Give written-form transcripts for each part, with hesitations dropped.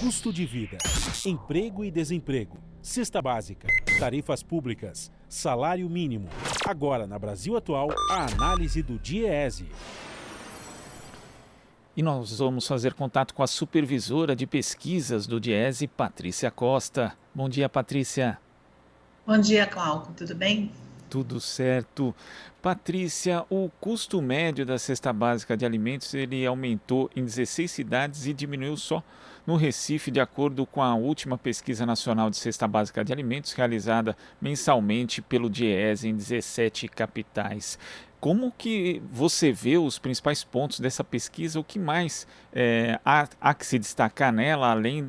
custo de vida, emprego e desemprego, cesta básica, tarifas públicas, salário mínimo. Agora, na Brasil Atual, a análise do DIEESE. E nós vamos fazer contato com a supervisora de pesquisas do DIEESE, Patrícia Costa. Bom dia, Patrícia. Bom dia, Cláudio. Tudo bem? Tudo certo. Patrícia, o custo médio da cesta básica de alimentos ele aumentou em 16 cidades e diminuiu só no Recife, de acordo com a última pesquisa nacional de cesta básica de alimentos realizada mensalmente pelo DIEESE em 17 capitais. Como que você vê os principais pontos dessa pesquisa? O que mais há que se destacar nela, além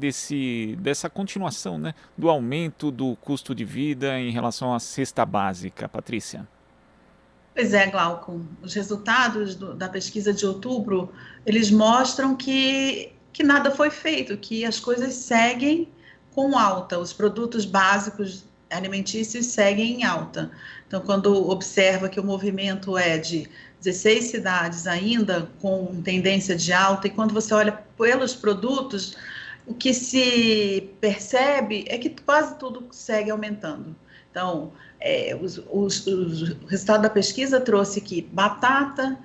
dessa continuação, né, do aumento do custo de vida em relação à cesta básica, Patrícia? Pois é, Glauco. Os resultados da pesquisa de outubro, eles mostram que nada foi feito, que as coisas seguem com alta, os produtos básicos alimentícios seguem em alta. Então, quando observa que o movimento é de 16 cidades ainda com tendência de alta, e quando você olha pelos produtos, o que se percebe é que quase tudo segue aumentando. Então, o resultado da pesquisa trouxe que batata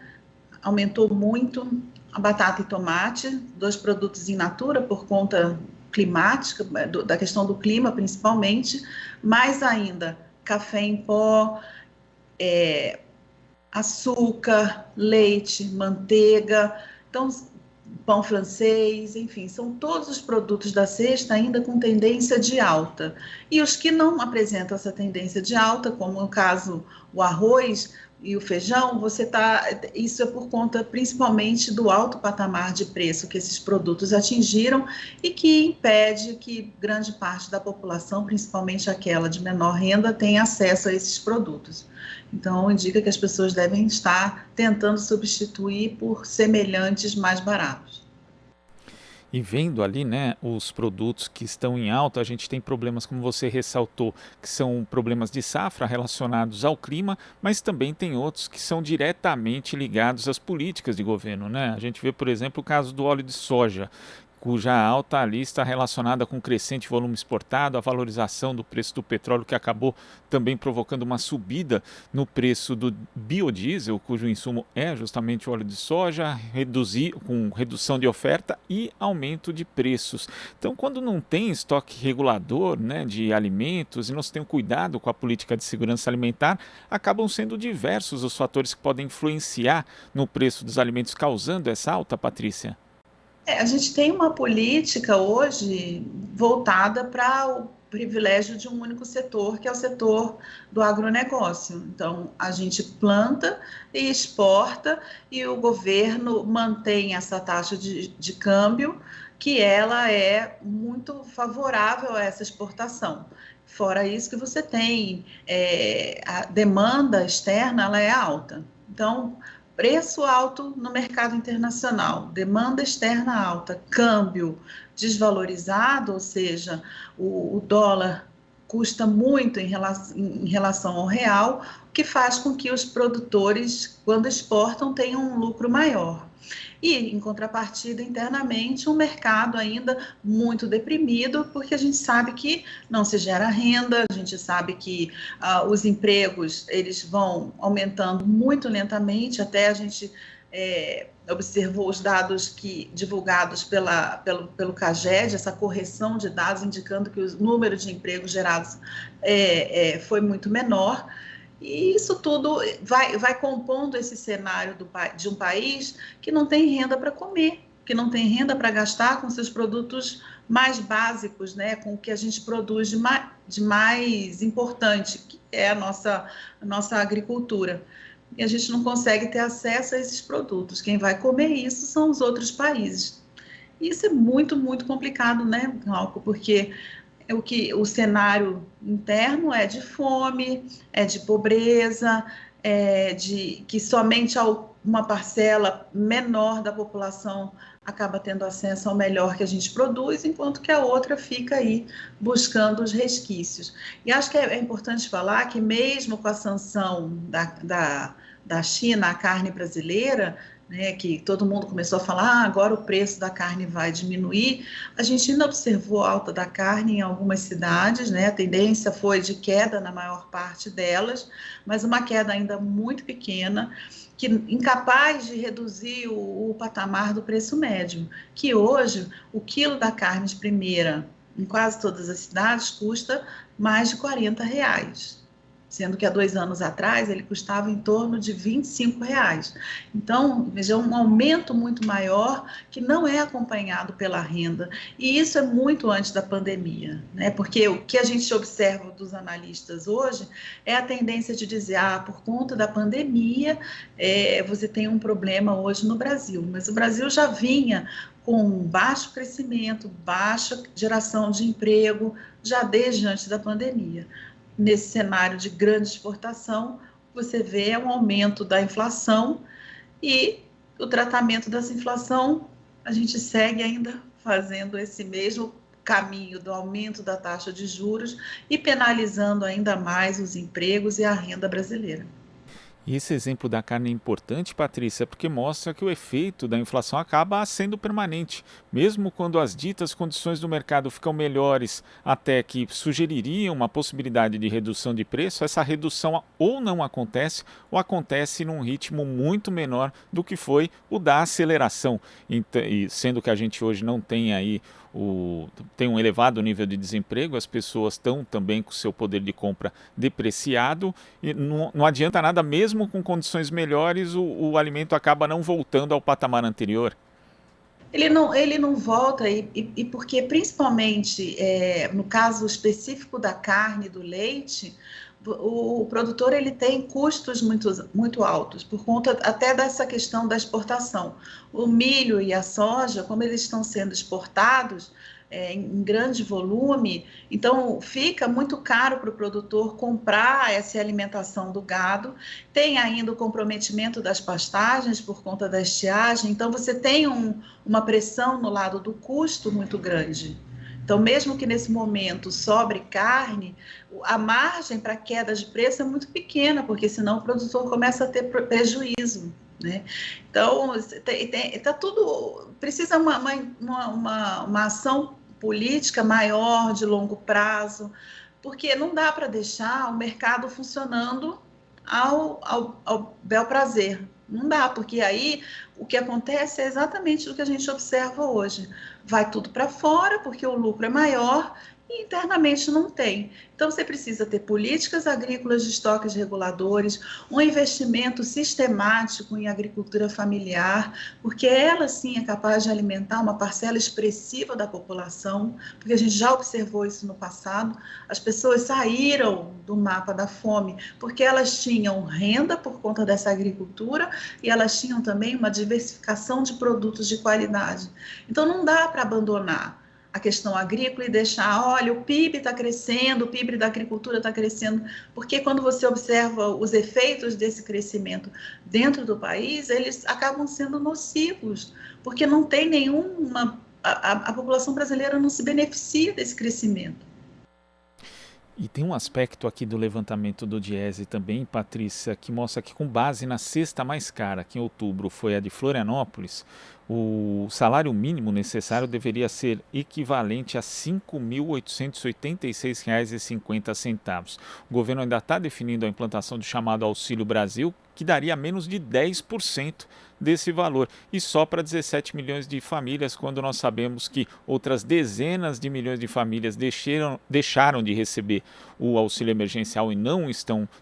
aumentou muito, a batata e tomate, dois produtos in natura por conta climática, da questão do clima principalmente, mais ainda café em pó, açúcar, leite, manteiga, então pão francês, enfim, são todos os produtos da cesta ainda com tendência de alta. E os que não apresentam essa tendência de alta, como no caso o arroz e o feijão, isso é por conta principalmente do alto patamar de preço que esses produtos atingiram e que impede que grande parte da população, principalmente aquela de menor renda, tenha acesso a esses produtos. Então, indica que as pessoas devem estar tentando substituir por semelhantes mais baratos. E vendo ali, né, os produtos que estão em alta, a gente tem problemas, como você ressaltou, que são problemas de safra relacionados ao clima, mas também tem outros que são diretamente ligados às políticas de governo, né? A gente vê, por exemplo, o caso do óleo de soja, cuja alta ali está relacionada com o crescente volume exportado, a valorização do preço do petróleo, que acabou também provocando uma subida no preço do biodiesel, cujo insumo é justamente o óleo de soja, com redução de oferta e aumento de preços. Então, quando não tem estoque regulador, né, de alimentos e não se tem um cuidado com a política de segurança alimentar, acabam sendo diversos os fatores que podem influenciar no preço dos alimentos, causando essa alta, Patrícia. A gente tem uma política hoje voltada para o privilégio de um único setor, que é o setor do agronegócio. Então, a gente planta e exporta e o governo mantém essa taxa de câmbio, que ela é muito favorável a essa exportação. Fora isso que você tem, a demanda externa, ela é alta. Então, preço alto no mercado internacional, demanda externa alta, câmbio desvalorizado, ou seja, o dólar custa muito em relação ao real, o que faz com que os produtores, quando exportam, tenham um lucro maior. E, em contrapartida, internamente, um mercado ainda muito deprimido, porque a gente sabe que não se gera renda, a gente sabe que os empregos eles vão aumentando muito lentamente, até a gente observou os dados divulgados pelo CAGED, essa correção de dados indicando que o número de empregos gerados foi muito menor. E isso tudo vai compondo esse cenário de um país que não tem renda para comer, que não tem renda para gastar com seus produtos mais básicos, né, com o que a gente produz de mais importante, que é a nossa agricultura. E a gente não consegue ter acesso a esses produtos. Quem vai comer isso são os outros países. E isso é muito, muito complicado, né, Glauco? Porque o cenário interno é de fome, é de pobreza, de que somente uma parcela menor da população acaba tendo acesso ao melhor que a gente produz, enquanto que a outra fica aí buscando os resquícios. E acho que é importante falar que mesmo com a sanção da China à carne brasileira, né, que todo mundo começou a falar, agora o preço da carne vai diminuir, a gente ainda observou a alta da carne em algumas cidades, né, a tendência foi de queda na maior parte delas, mas uma queda ainda muito pequena, que incapaz de reduzir o patamar do preço médio, que hoje o quilo da carne de primeira, em quase todas as cidades, custa mais de R$ 40, sendo que há 2 anos atrás ele custava em torno de R$ 25. Então, veja, um aumento muito maior que não é acompanhado pela renda, e isso é muito antes da pandemia, né? Porque o que a gente observa dos analistas hoje é a tendência de dizer, por conta da pandemia, você tem um problema hoje no Brasil, mas o Brasil já vinha com baixo crescimento, baixa geração de emprego, já desde antes da pandemia. Nesse cenário de grande exportação, você vê um aumento da inflação e o tratamento dessa inflação, a gente segue ainda fazendo esse mesmo caminho do aumento da taxa de juros e penalizando ainda mais os empregos e a renda brasileira. E esse exemplo da carne é importante, Patrícia, porque mostra que o efeito da inflação acaba sendo permanente. Mesmo quando as ditas condições do mercado ficam melhores, até que sugeririam uma possibilidade de redução de preço, essa redução ou não acontece, ou acontece num ritmo muito menor do que foi o da aceleração. E sendo que a gente hoje não tem aí tem um elevado nível de desemprego, as pessoas estão também com o seu poder de compra depreciado, e não adianta nada, mesmo com condições melhores, o alimento acaba não voltando ao patamar anterior. Ele não volta, e porque principalmente no caso específico da carne e do leite, o produtor ele tem custos muito altos, por conta até dessa questão da exportação. O milho e a soja, como eles estão sendo exportados em grande volume, então fica muito caro para o produtor comprar essa alimentação do gado, tem ainda o comprometimento das pastagens por conta da estiagem, então você tem uma pressão no lado do custo muito grande. Então, mesmo que nesse momento sobre carne, a margem para queda de preço é muito pequena, porque senão o produtor começa a ter prejuízo, né? Então, tá tudo, precisa uma ação política maior, de longo prazo, porque não dá para deixar o mercado funcionando ao bel prazer. Não dá, porque aí o que acontece é exatamente o que a gente observa hoje. Vai tudo para fora, porque o lucro é maior e internamente não tem. Então, você precisa ter políticas agrícolas de estoques reguladores, um investimento sistemático em agricultura familiar, porque ela sim é capaz de alimentar uma parcela expressiva da população, porque a gente já observou isso no passado. As pessoas saíram do mapa da fome porque elas tinham renda por conta dessa agricultura e elas tinham também uma diversificação de produtos de qualidade. Então, não dá para abandonar a questão agrícola e deixar, olha, o PIB está crescendo, o PIB da agricultura está crescendo, porque quando você observa os efeitos desse crescimento dentro do país, eles acabam sendo nocivos, porque não tem nenhuma, a população brasileira não se beneficia desse crescimento. E tem um aspecto aqui do levantamento do Diese também, Patrícia, que mostra que, com base na cesta mais cara, que em outubro foi a de Florianópolis, o salário mínimo necessário deveria ser equivalente a R$ 5.886,50. O governo ainda está definindo a implantação do chamado Auxílio Brasil, que daria menos de 10% desse valor, e só para 17 milhões de famílias, quando nós sabemos que outras dezenas de milhões de famílias deixaram de receber o auxílio emergencial e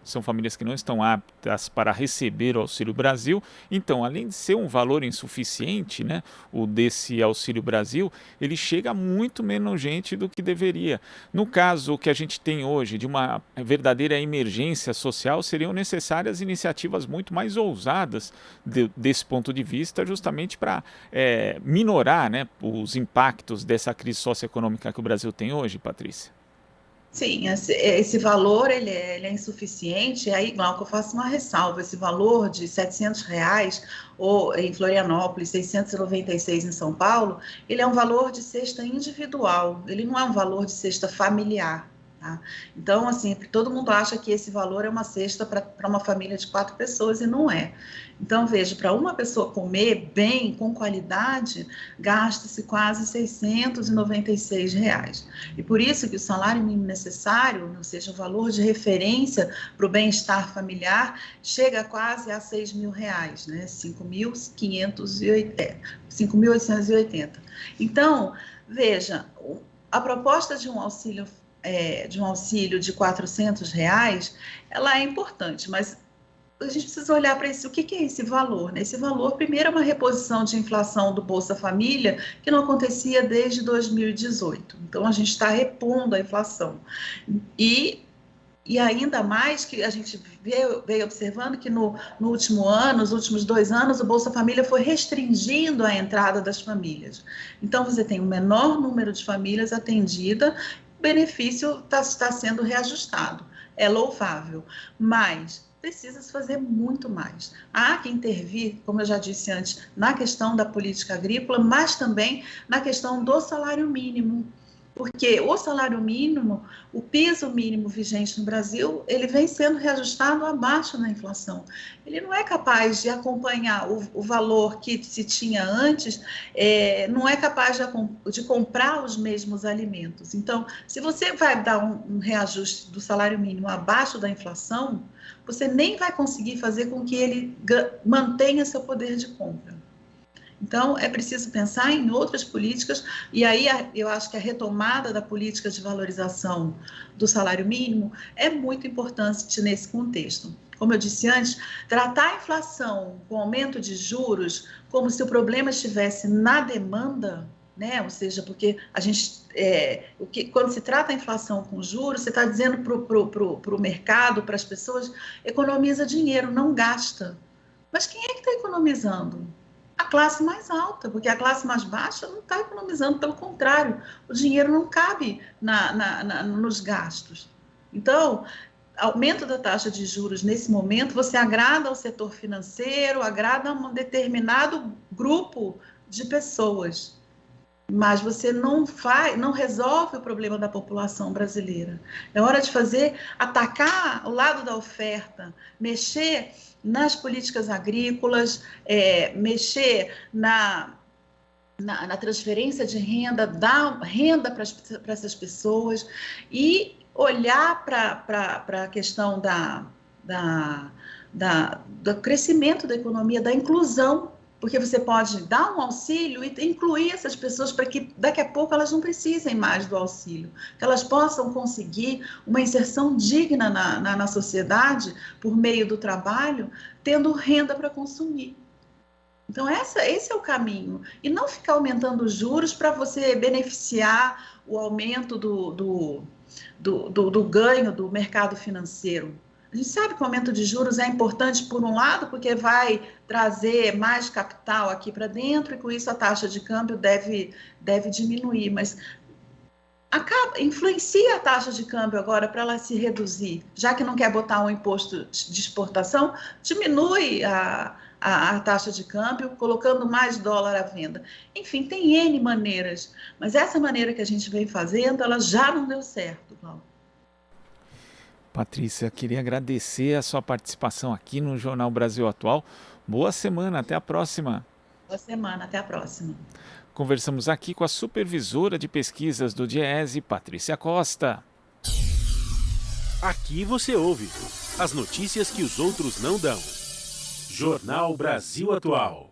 são famílias que não estão aptas para receber o Auxílio Brasil. Então, além de ser um valor insuficiente, né, o desse Auxílio Brasil, ele chega a muito menos gente do que deveria. No caso que a gente tem hoje de uma verdadeira emergência social, seriam necessárias iniciativas muito mais ousadas desse ponto de vista, justamente para minorar, né, os impactos dessa crise socioeconômica que o Brasil tem hoje, Patrícia. Sim, esse valor ele é insuficiente, aí, Glauco, eu faço uma ressalva, esse valor de R$ 700, ou em Florianópolis, 696 em São Paulo, ele é um valor de cesta individual, ele não é um valor de cesta familiar. Tá? Então, assim, todo mundo acha que esse valor é uma cesta para uma família de 4 pessoas e não é. Então, veja, para uma pessoa comer bem, com qualidade, gasta-se quase R$ 696. E por isso que o salário mínimo necessário, ou seja, o valor de referência para o bem-estar familiar, chega quase a R$ 6.000, né? 5.880. Então, veja, a proposta de um auxílio de R$ 400, ela é importante, mas a gente precisa olhar para isso. O que é esse valor? Esse valor, primeiro, é uma reposição de inflação do Bolsa Família, que não acontecia desde 2018. Então, a gente está repondo a inflação. E ainda mais que a gente veio observando que no último ano, nos últimos 2 anos, o Bolsa Família foi restringindo a entrada das famílias. Então, você tem um menor número de famílias atendidas, o benefício está sendo reajustado. É louvável, mas precisa-se fazer muito mais. Há que intervir, como eu já disse antes, na questão da política agrícola, mas também na questão do salário mínimo. Porque o salário mínimo, o piso mínimo vigente no Brasil, ele vem sendo reajustado abaixo da inflação. Ele não é capaz de acompanhar o valor que se tinha antes, não é capaz de comprar os mesmos alimentos. Então, se você vai dar um reajuste do salário mínimo abaixo da inflação, você nem vai conseguir fazer com que ele mantenha seu poder de compra. Então, é preciso pensar em outras políticas, e aí eu acho que a retomada da política de valorização do salário mínimo é muito importante nesse contexto. Como eu disse antes, tratar a inflação com aumento de juros como se o problema estivesse na demanda, né? Ou seja, porque a gente, quando se trata a inflação com juros, você está dizendo para o mercado, para as pessoas, economiza dinheiro, não gasta. Mas quem é que está economizando? A classe mais alta, porque a classe mais baixa não está economizando, pelo contrário, o dinheiro não cabe nos gastos. Então, aumento da taxa de juros nesse momento, você agrada ao setor financeiro, agrada a um determinado grupo de pessoas, mas você não resolve o problema da população brasileira. É hora de atacar o lado da oferta, mexer nas políticas agrícolas, mexer na transferência de renda, dar renda para essas pessoas e olhar para a questão do crescimento da economia, da inclusão, porque você pode dar um auxílio e incluir essas pessoas para que daqui a pouco elas não precisem mais do auxílio, que elas possam conseguir uma inserção digna na sociedade por meio do trabalho, tendo renda para consumir. Então, esse é o caminho. E não ficar aumentando os juros para você beneficiar o aumento do ganho do mercado financeiro. A gente sabe que o aumento de juros é importante, por um lado, porque vai trazer mais capital aqui para dentro e, com isso, a taxa de câmbio deve diminuir, mas influencia a taxa de câmbio agora para ela se reduzir. Já que não quer botar um imposto de exportação, diminui a taxa de câmbio, colocando mais dólar à venda. Enfim, tem N maneiras, mas essa maneira que a gente vem fazendo, ela já não deu certo, Paulo. Patrícia, queria agradecer a sua participação aqui no Jornal Brasil Atual. Boa semana, até a próxima. Boa semana, até a próxima. Conversamos aqui com a supervisora de pesquisas do DIEESE, Patrícia Costa. Aqui você ouve as notícias que os outros não dão. Jornal Brasil Atual.